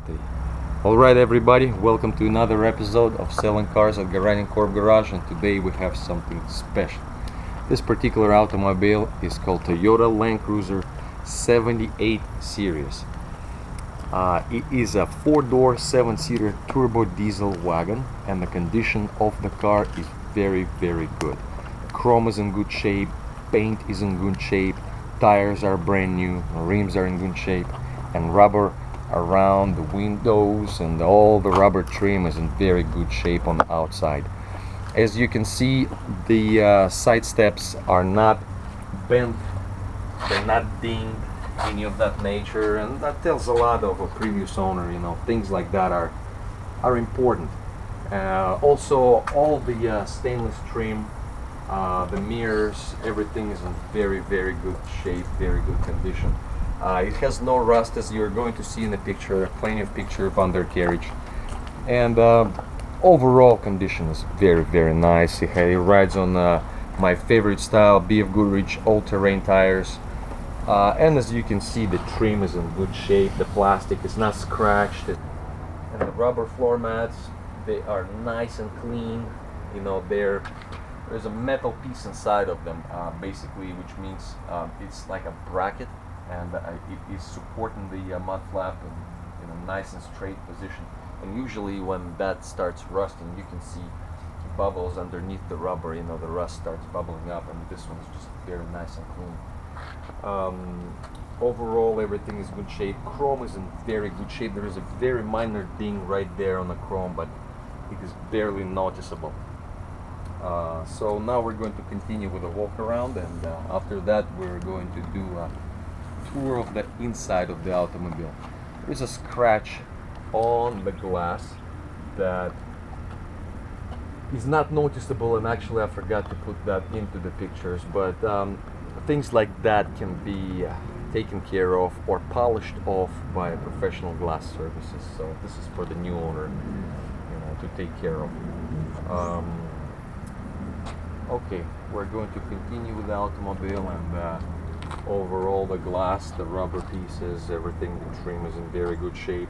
day. Alright everybody, welcome to another episode of Selling Cars at Garage & Corp Garage, and today we have something special. This particular automobile is called Toyota Land Cruiser 78 series. It is a 4-door 7-seater turbo diesel wagon, and the condition of the car is very good. Chrome is in good shape, paint is in good shape, tires are brand new, rims are in good shape, and rubber around the windows and all the rubber trim is in very good shape on the outside. As you can see, the side steps are not bent, they're not dinged, any of that nature, and that tells a lot of a previous owner. You know, things like that are important. Also, all the stainless trim, the mirrors, everything is in very good shape, very good condition. It has no rust, as you're going to see in the picture, plenty of picture of undercarriage, and overall condition is very nice. It rides on my favorite style BF Goodrich all-terrain tires, and as you can see, the trim is in good shape, the plastic is not scratched, and the rubber floor mats, they are nice and clean. You know, there's a metal piece inside of them, basically, which means it's like a bracket, and it is supporting the mud flap in a nice and straight position. And usually when that starts rusting, you can see bubbles underneath the rubber. You know, the rust starts bubbling up, and this one's just very nice and clean. Overall, everything is good shape. Chrome is in very good shape. There is a very minor ding right there on the chrome, but it is barely noticeable. So now we're going to continue with a walk around, and after that we're going to do a tour of the inside of the automobile. There's a scratch on the glass that is not noticeable, and actually I forgot to put that into the pictures, but things like that can be taken care of or polished off by professional glass services. So this is for the new owner, you know, to take care of. Okay, we're going to continue with the automobile, and overall the glass, the rubber pieces, everything, the trim is in very good shape.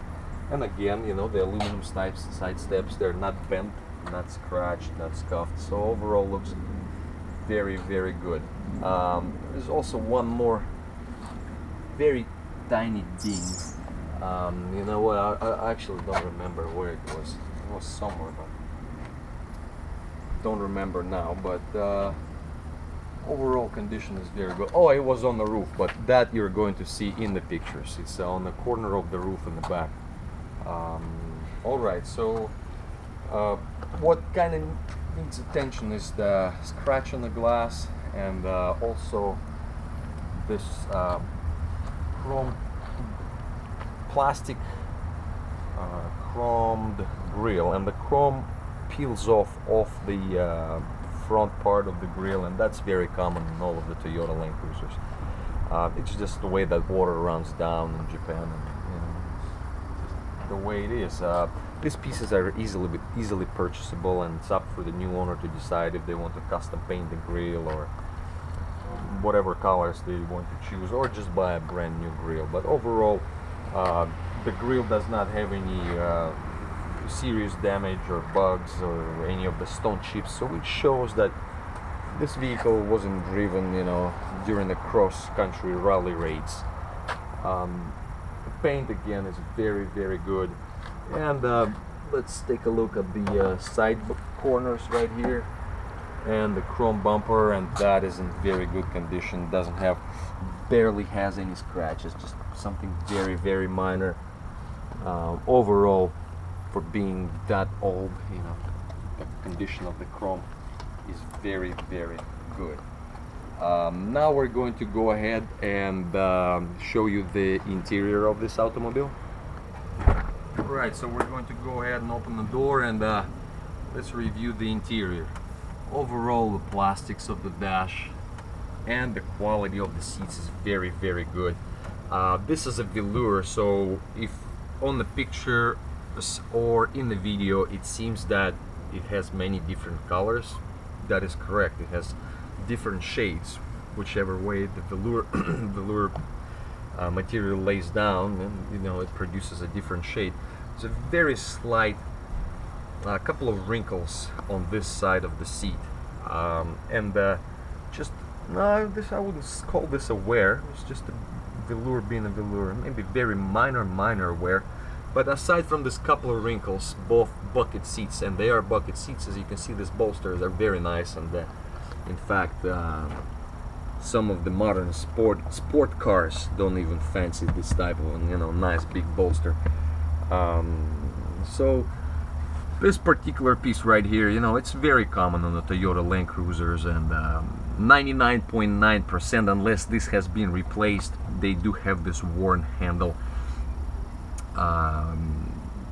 And again, you know, the aluminum side steps, they're not bent, not scratched, not scuffed, so overall looks very good. There's also one more very tiny ding. You know what, I actually don't remember where it was. It was somewhere, but don't remember now, but overall condition is very good. Oh, it was on the roof, but that you're going to see in the pictures. It's on the corner of the roof in the back. Alright, so what kind of needs attention is the scratch on the glass, and also this chrome plastic chromed grille, and the chrome peels off the front part of the grille, and that's very common in all of the Toyota Land Cruisers. It's just the way that water runs down in Japan, and you know, the way it is. These pieces are easily purchasable, and it's up for the new owner to decide if they want to custom paint the grille or whatever colors they want to choose, or just buy a brand new grille. But overall, the grille does not have any serious damage or bugs or any of the stone chips, so it shows that this vehicle wasn't driven, you know, during the cross-country rally race. The paint again is very good, and let's take a look at the side corners right here, and the chrome bumper, and that is in very good condition. Barely has any scratches, just something very minor. Overall, for being that old, you know, the condition of the chrome is very good. Now we're going to go ahead and show you the interior of this automobile. Right, so we're going to go ahead and open the door, and let's review the interior. Overall, the plastics of the dash and the quality of the seats is very good. This is a velour, so if on the picture or in the video it seems that it has many different colors, that is correct. It has different shades, whichever way the velour material lays down, and you know, it produces a different shade. There's a very slight couple of wrinkles on this side of the seat, and just no, this I wouldn't call this a wear. It's just a velour being a velour, maybe very minor wear. But aside from this couple of wrinkles, both bucket seats, and they are bucket seats, as you can see, these bolsters are very nice, and in fact, some of the modern sport cars don't even fancy this type of, you know, nice big bolster. So this particular piece right here, you know, it's very common on the Toyota Land Cruisers, and 99.9%, unless this has been replaced, they do have this worn handle.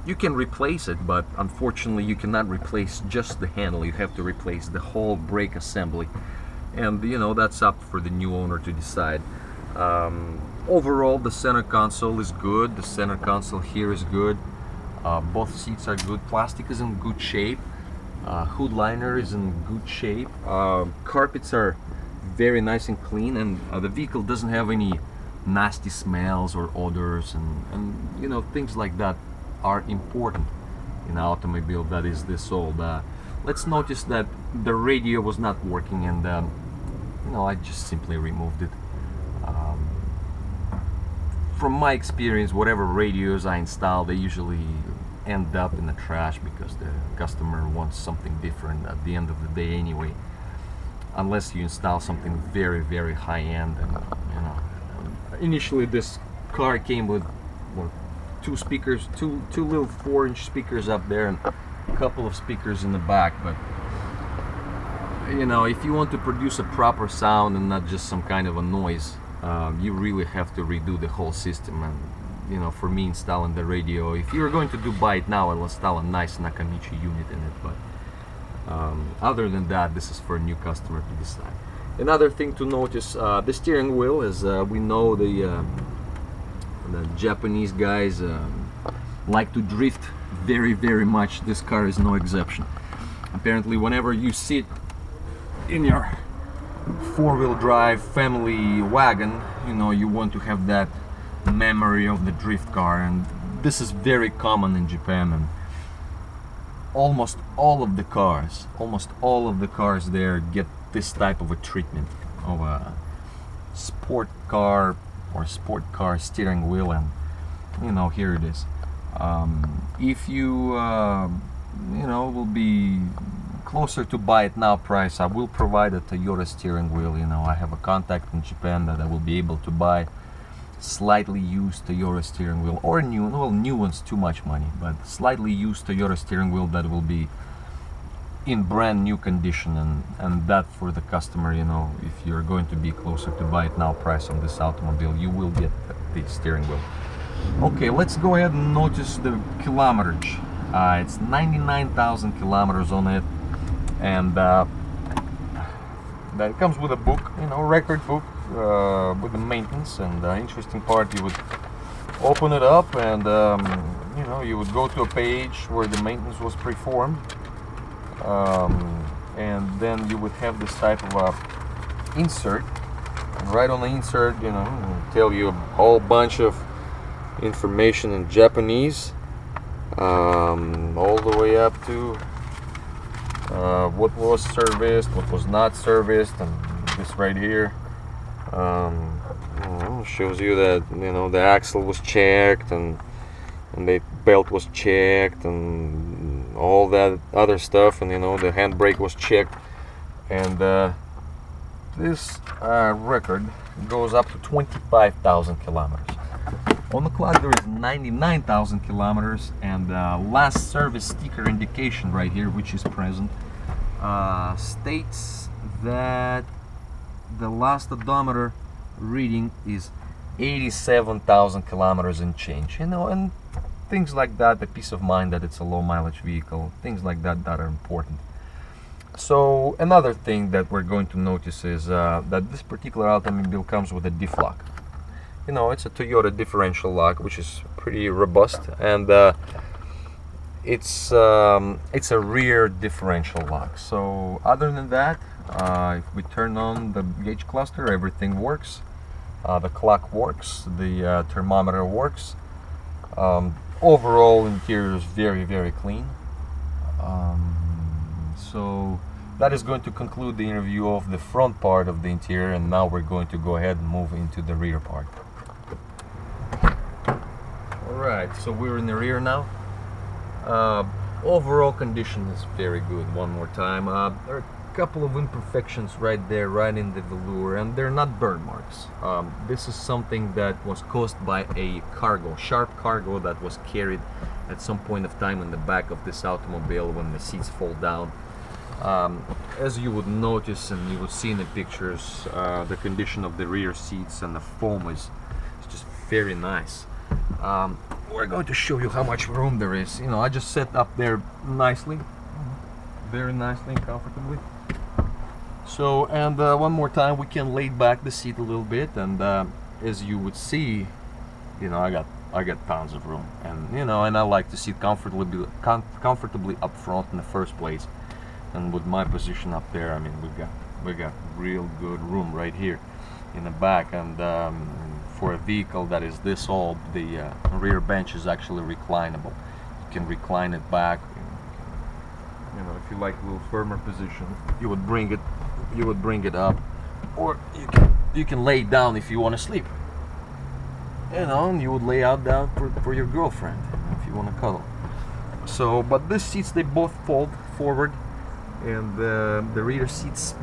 You can replace it, but unfortunately you cannot replace just the handle. You have to replace the whole brake assembly, and you know, that's up for the new owner to decide. Overall, the center console is good. The center console here is good. Both seats are good. Plastic is in good shape. Hood liner is in good shape. Carpets are very nice and clean, and the vehicle doesn't have any nasty smells or odors, and you know, things like that are important in an automobile that is this old. Let's notice that the radio was not working, and you know, I just simply removed it. From my experience, whatever radios I install, they usually end up in the trash because the customer wants something different at the end of the day anyway, unless you install something very high-end. And you know, initially this car came with, well, two speakers, two little 4-inch speakers up there, and a couple of speakers in the back. But you know, if you want to produce a proper sound and not just some kind of a noise, you really have to redo the whole system. And you know, for me, installing the radio, if you're going to buy it now, I'll install a nice Nakamichi unit in it. But other than that, this is for a new customer to decide. Another thing to notice, the steering wheel, as we know, the Japanese guys like to drift very much. This car is no exception. Apparently, whenever you sit in your four-wheel drive family wagon, you know, you want to have that memory of the drift car, and this is very common in Japan, and almost all of the cars there get this type of a treatment of a sport car or sport car steering wheel. And you know, here it is. If you you know, will be closer to buy it now price, I will provide a Toyota steering wheel. You know, I have a contact in Japan that I will be able to buy slightly used Toyota steering wheel, or new, well, new one's too much money, but slightly used Toyota steering wheel that will be in brand new condition, and that for the customer, you know, if you're going to be closer to buy it now price on this automobile, you will get the steering wheel. Okay, let's go ahead and notice the kilometerage. It's 99,000 kilometers on it, and that comes with a book, you know, record book with the maintenance. And the interesting part, you would open it up, and you know, you would go to a page where the maintenance was performed, and then you would have this type of a insert, and right on the insert, you know, it'll tell you a whole bunch of information in Japanese, all the way up to what was serviced, what was not serviced, and this right here shows you that, you know, the axle was checked, and the belt was checked, and all that other stuff, and you know, the handbrake was checked. And this record goes up to 25,000 kilometers. On the clock there is 99,000 kilometers, and last service sticker indication right here, which is present, states that the last odometer reading is 87,000 kilometers and change. You know, and things like that, the peace of mind that it's a low mileage vehicle, things like that that are important. So another thing that we're going to notice is that this particular automobile comes with a diff lock. You know, it's a Toyota differential lock, which is pretty robust, and it's a rear differential lock. So other than that, if we turn on the gauge cluster, everything works. The clock works, the thermometer works. Overall interior is very, very clean. So that is going to conclude the interview of the front part of the interior, and now we're going to go ahead and move into the rear part. Alright, so we're in the rear now. Overall condition is very good. One more time, there are a couple of imperfections right there, right in the velour, and they're not burn marks. This is something that was caused by a cargo, sharp cargo that was carried at some point of time in the back of this automobile when the seats fall down. As you would notice and you would see in the pictures, the condition of the rear seats and the foam is just very nice. We're going to show you how much room there is. You know, I just set up there nicely, very nicely and comfortably. So, and one more time, we can lay back the seat a little bit, and as you would see, you know, I got tons of room, and you know, and I like to sit comfortably up front in the first place. And with my position up there, I mean, we got real good room right here in the back, and for a vehicle that is this old, the rear bench is actually reclinable. You can recline it back. You know, if you like a little firmer position, you would bring it up, or you can lay it down if you want to sleep. You know, and you would lay out down for your girlfriend if you want to cuddle. So, but these seats, they both fold forward, and the rear seats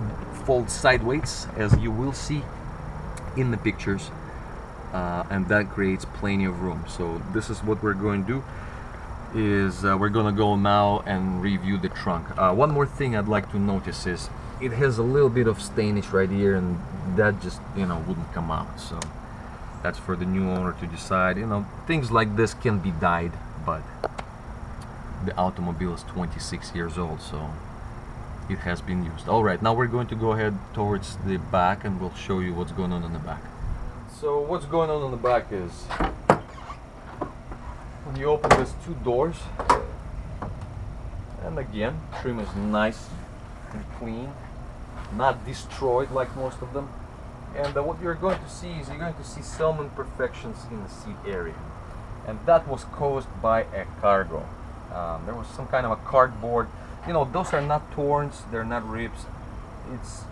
fold sideways, as you will see in the pictures, and that creates plenty of room. So this is what we're going to do, is we're gonna go now and review the trunk. One more thing I'd like to notice is it has a little bit of stainage right here, and that just, you know, wouldn't come out. So that's for the new owner to decide. You know, things like this can be dyed, but the automobile is 26 years old, so it has been used. Alright, now we're going to go ahead towards the back, and we'll show you what's going on in the back. So what's going on in the back is, when you open these two doors, and again, trim is nice and clean, not destroyed like most of them. And what you're going to see is, you're going to see some imperfections in the seat area, and that was caused by a cargo. There was some kind of a cardboard. You know, those are not torns, they're not rips. It's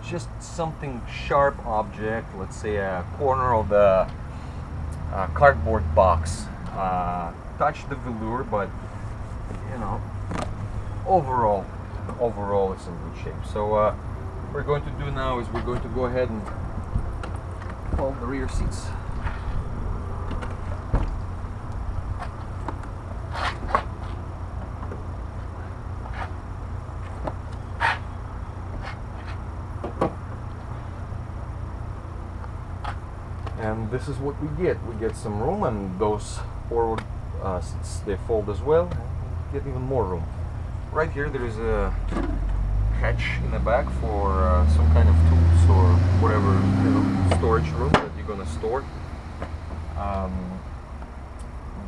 just something sharp object, let's say a corner of the cardboard box. Touched the velour, but you know, overall it's in good shape. So what we're going to do now is we're going to go ahead and fold the rear seats. And this is what we get. We get some room, and those forward seats, they fold as well. Get even more room. Right here there is a hatch in the back for some kind of tools or whatever, you know, storage room that you're gonna store.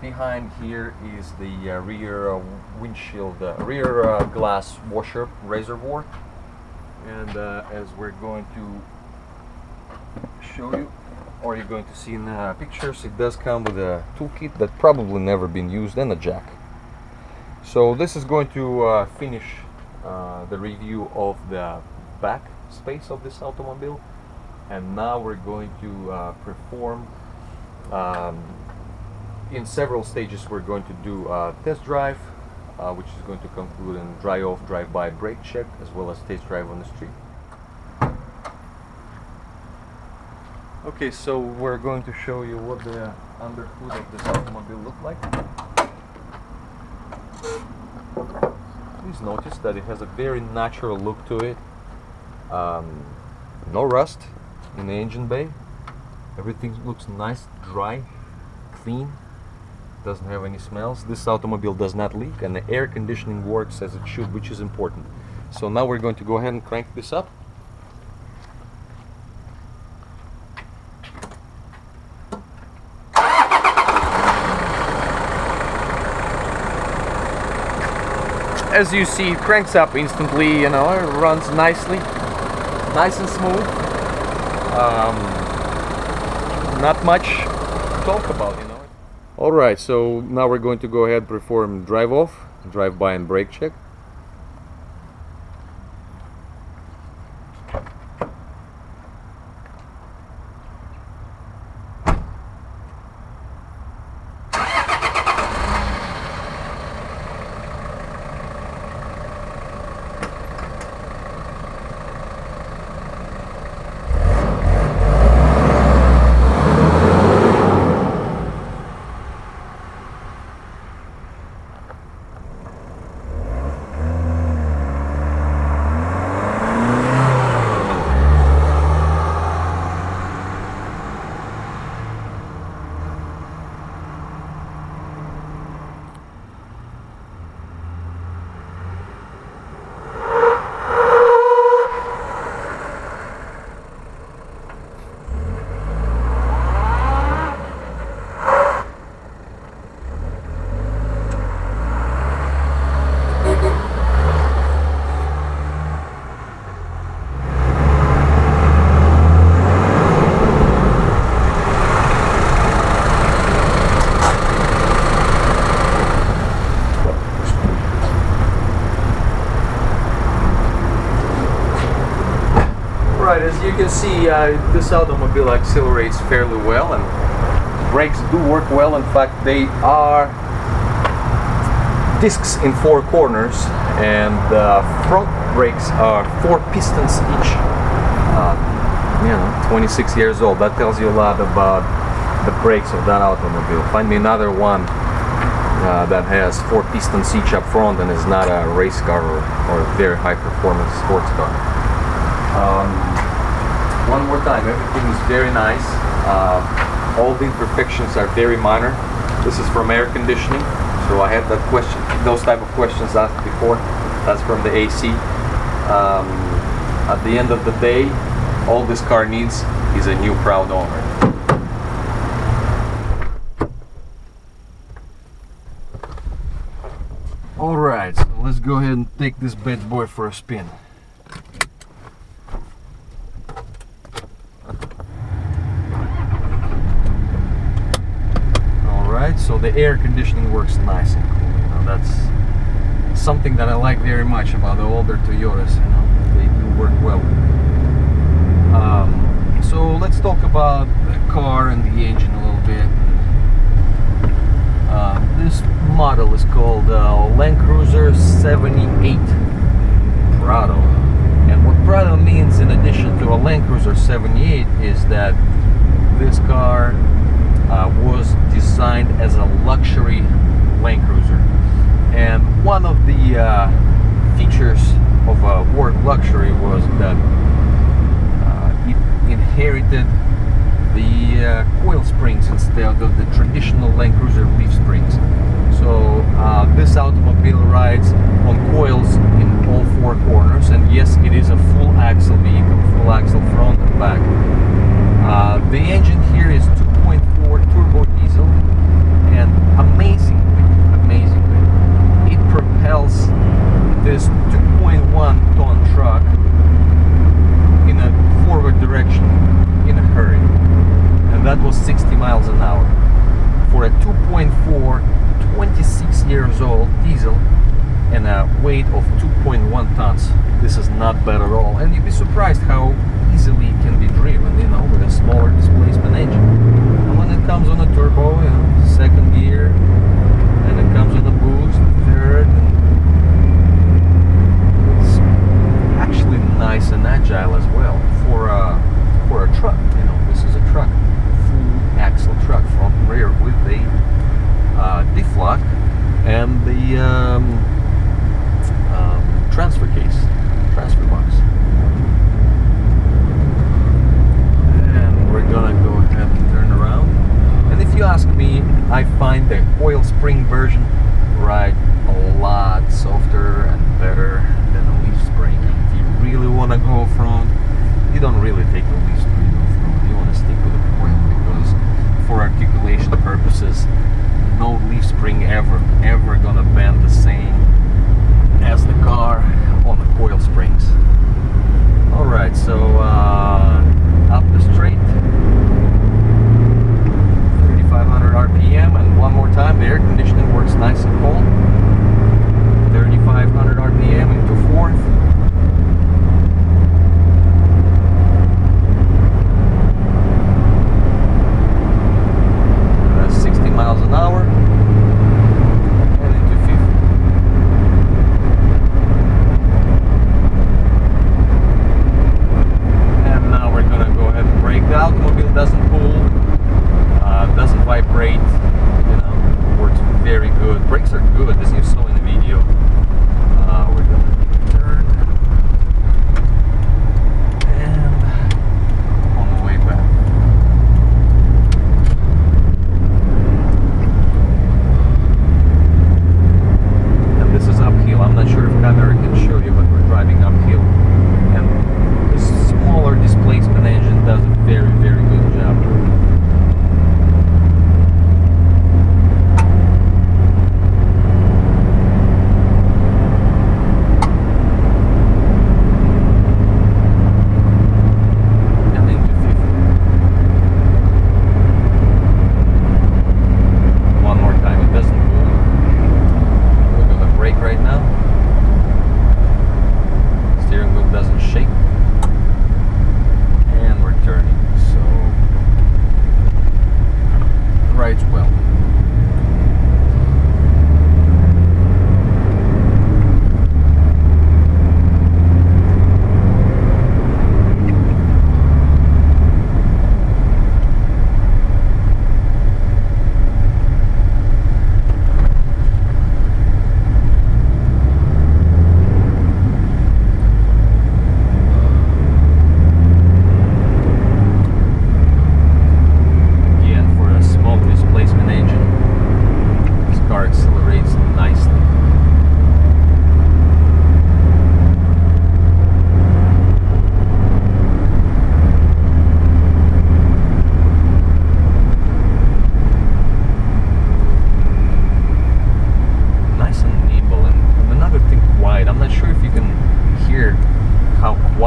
Behind here is the rear windshield, rear glass washer reservoir. And as we're going to show you, or you're going to see in the pictures, it does come with a toolkit that probably never been used, and a jack. So this is going to finish the review of the back space of this automobile, and now we're going to perform in several stages. We're going to do a test drive, which is going to conclude in drive-off, drive-by brake check, as well as test drive on the street. Okay, so we're going to show you what the underhood of this automobile looks like. Please notice that it has a very natural look to it. No rust in the engine bay. Everything looks nice, dry, clean. Doesn't have any smells. This automobile does not leak, and the air conditioning works as it should, which is important. So now we're going to go ahead and crank this up. As you see, it cranks up instantly, you know, it runs nicely, nice and smooth. not much to talk about, you know. Alright, so now we're going to go ahead and perform drive off, drive by and brake check. Right, as you can see, this automobile accelerates fairly well, and brakes do work well. In fact, they are discs in 4 corners, and front brakes are 4 pistons each. 26 years old. That tells you a lot about the brakes of that automobile. Find me another one that has 4 pistons each up front and is not a race car or a very high performance sports car. One more time, everything is very nice. All the imperfections are very minor. This is from air conditioning, so I had those type of questions asked before. That's from the AC. At the end of the day, all this car needs is a new proud owner. Alright, so let's go ahead and take this bad boy for a spin. So the air conditioning works nice and cool. You know, that's something that I like very much about the older Toyotas. You know, they do work well. So let's talk about the car and the engine a little bit. This model is called Land Cruiser 78 Prado, and what Prado means, in addition to a Land Cruiser 78, is that this car was designed as a luxury Land Cruiser, and one of the features of a word luxury was that it inherited the coil springs instead of the traditional Land Cruiser leaf springs. So this automobile rides on coils in all 4 corners, and yes, it is a full axle vehicle, full axle front and back. The engine here is 2.4 turbo diesel, and amazingly, it propels this 2.1 ton truck in a forward direction in a hurry, and that was 60 miles an hour. For a 2.4, 26 years old diesel and a weight of 2.1 tons, this is not bad at all, and you'd be surprised how easily it can be driven, you know, with a smaller displacement engine. And when it comes on a turbo, you know, 2nd gear, and it comes on a boost, 3rd, and it's actually nice and agile as well for a truck. You know, this is a truck, full axle truck, front and rear, with a diff lock and the transfer case, transfer box. And we're gonna go ahead and turn around. And if you ask me, I find the coil spring version ride a lot softer and better than a leaf spring. If you really want to go front, you don't really take the leaf spring off front. You want to stick with the coil, because for articulation purposes, no leaf spring ever gonna bend the same as the car on the coil springs. Alright, so up the straight, RPM, and one more time, the air conditioning works nice and cold. 3,500 RPM into fourth. 60 miles an hour. And into fifth. And now we're gonna go ahead and brake. The automobile doesn't pull, doesn't vibrate, you know, works very good. Brakes are good, as you saw in the video. We're gonna turn and on the way back. And this is uphill. I'm not sure if camera can show you, but we're driving uphill. And the smaller displacement engine does a very, very good job.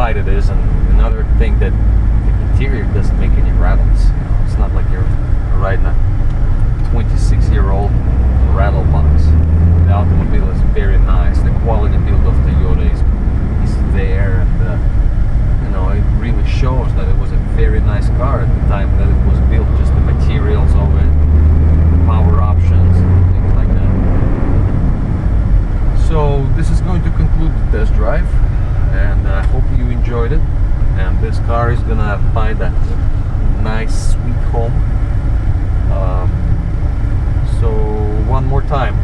It is, and another thing, that the interior doesn't make any rattles. You know, it's not like you're riding a 26-year-old rattle box. The automobile is very nice. The quality build of Toyota is there, and you know, it really shows that it was a very nice car at the time that it was built. Just the materials of it, power options, things like that. So this is going to conclude the test drive, and I hope you enjoyed it. And this car is gonna find a nice sweet home. So one more time,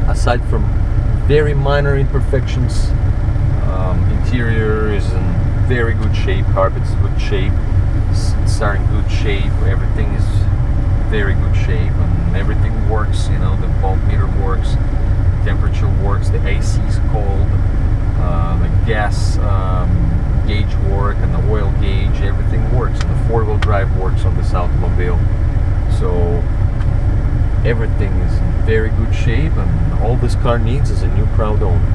aside from very minor imperfections, interior is in very good shape, carpet's in good shape, seats are in good shape, everything is very good shape, and everything works. You know, the voltmeter works, temperature works, the AC is cold, the gas gauge work, and the oil gauge, everything works, and the four-wheel drive works on this automobile. So everything is in very good shape, and all this car needs is a new proud owner.